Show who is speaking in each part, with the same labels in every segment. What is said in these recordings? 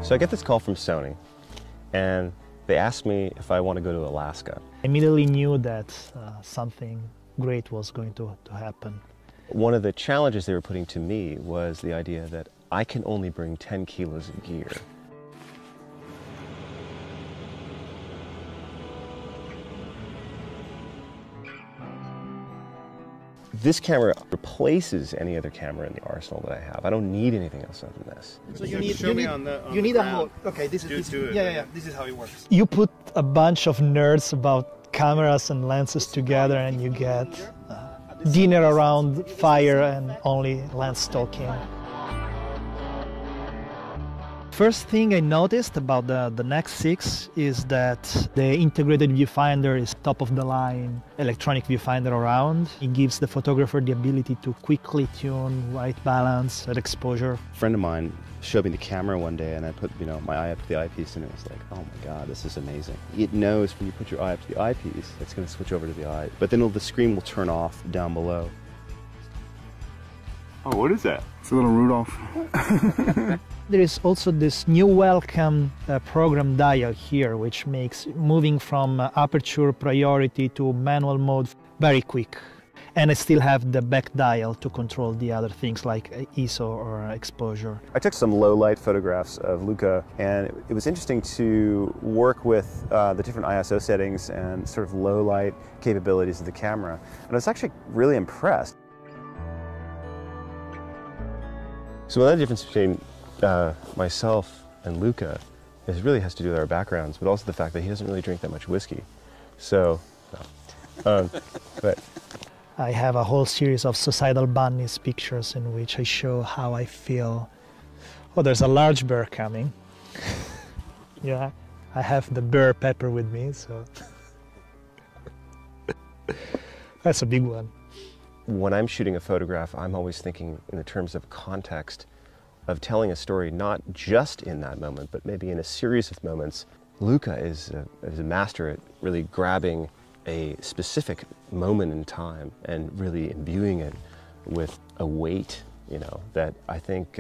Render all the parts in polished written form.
Speaker 1: So I get this call from Sony, and they asked me if I want to go to Alaska.
Speaker 2: I immediately knew that something great was going to happen.
Speaker 1: One of the challenges they were putting to me was the idea that I can only bring 10 kilos of gear. This camera replaces any other camera in the arsenal that I have. I don't need anything else other than this.
Speaker 3: So you need a mode. Okay, this is this is how it works.
Speaker 2: You put a bunch of nerds about cameras and lenses together and you get dinner around fire and only lens talking. First thing I noticed about the NEX 6 is that the integrated viewfinder is top-of-the-line electronic viewfinder around. It gives the photographer the ability to quickly tune white balance and exposure.
Speaker 4: A friend of mine showed me the camera one day and I put my eye up to the eyepiece and it was like, oh my God, this is amazing. It knows when you put your eye up to the eyepiece, it's going to switch over to the eye. But then the screen will turn off down below.
Speaker 5: Oh, what is that? It's a little Rudolph.
Speaker 2: There is also this new welcome program dial here, which makes moving from aperture priority to manual mode very quick. And I still have the back dial to control the other things like ISO or exposure.
Speaker 1: I took some low light photographs of Luca, and it was interesting to work with the different ISO settings and sort of low light capabilities of the camera. And I was actually really impressed. So another difference between myself and Luca really has to do with our backgrounds, but also the fact that he doesn't really drink that much whiskey. So, but
Speaker 2: I have a whole series of societal bunnies pictures in which I show how I feel. Oh, there's a large bear coming. Yeah, I have the bear pepper with me, so that's a big one.
Speaker 1: When I'm shooting a photograph, I'm always thinking in the terms of context, of telling a story not just in that moment, but maybe in a series of moments. Luca is a master at really grabbing a specific moment in time and really imbuing it with a weight, you know, that I think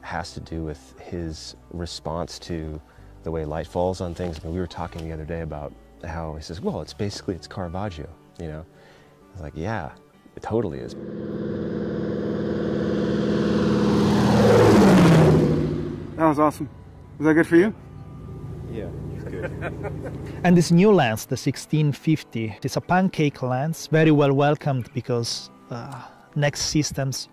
Speaker 1: has to do with his response to the way light falls on things. I mean, we were talking the other day about how he says, well, it's Caravaggio, you know. I was like, yeah, it totally is.
Speaker 5: That was awesome. Was that good for you?
Speaker 1: Yeah, it's good.
Speaker 2: And this new lens, the 1650, it's a pancake lens, very well welcomed because NEX systems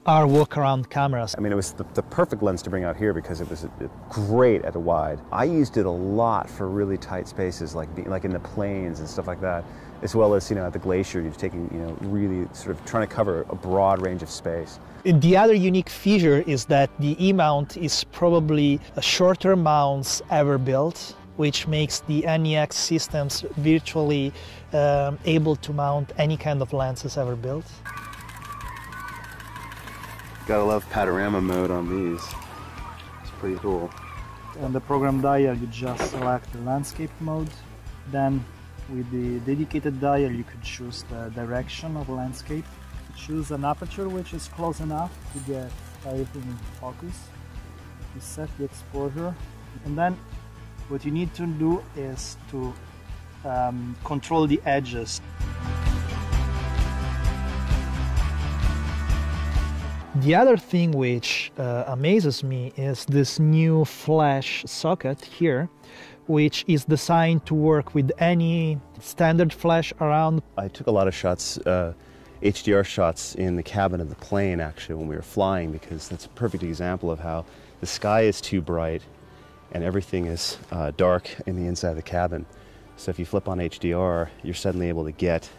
Speaker 2: are walk-around cameras.
Speaker 1: I mean, it was the perfect lens to bring out here because it was great at a wide. I used it a lot for really tight spaces, like in the plains and stuff like that, as well as, you know, at the glacier, you're taking, you know, really sort of trying to cover a broad range of space.
Speaker 2: The other unique feature is that the E-mount is probably a shorter mounts ever built, which makes the NEX systems virtually able to mount any kind of lenses ever built.
Speaker 4: Gotta love panorama mode on these. It's pretty cool.
Speaker 2: On the program dial, you just select the landscape mode. Then with the dedicated dial, you could choose the direction of landscape. Choose an aperture which is close enough to get everything in focus. You set the exposure, and then what you need to do is to control the edges. The other thing which amazes me is this new flash socket here, which is designed to work with any standard flash around.
Speaker 4: I took a lot of shots, HDR shots in the cabin of the plane actually when we were flying, because that's a perfect example of how the sky is too bright and everything is dark in the inside of the cabin. So if you flip on HDR, you're suddenly able to get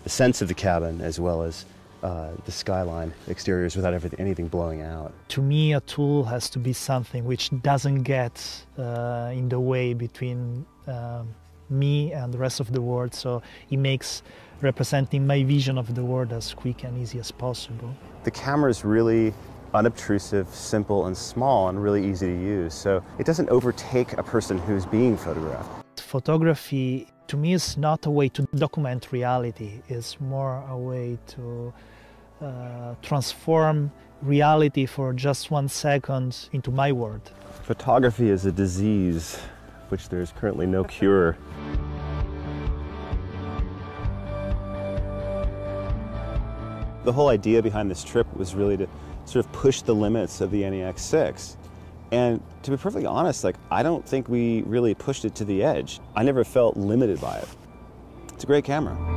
Speaker 4: the sense of the cabin as well as the skyline exteriors without anything blowing out.
Speaker 2: To me, a tool has to be something which doesn't get in the way between me and the rest of the world, so it makes representing my vision of the world as quick and easy as possible.
Speaker 1: The camera is really unobtrusive, simple and small and really easy to use, so it doesn't overtake a person who's being photographed.
Speaker 2: Photography to me is not a way to document reality, it's more a way to transform reality for just 1 second into my world.
Speaker 4: Photography is a disease which there is currently no cure. The whole idea behind this trip was really to sort of push the limits of the NEX 6. And to be perfectly honest, I don't think we really pushed it to the edge. I never felt limited by it. It's a great camera.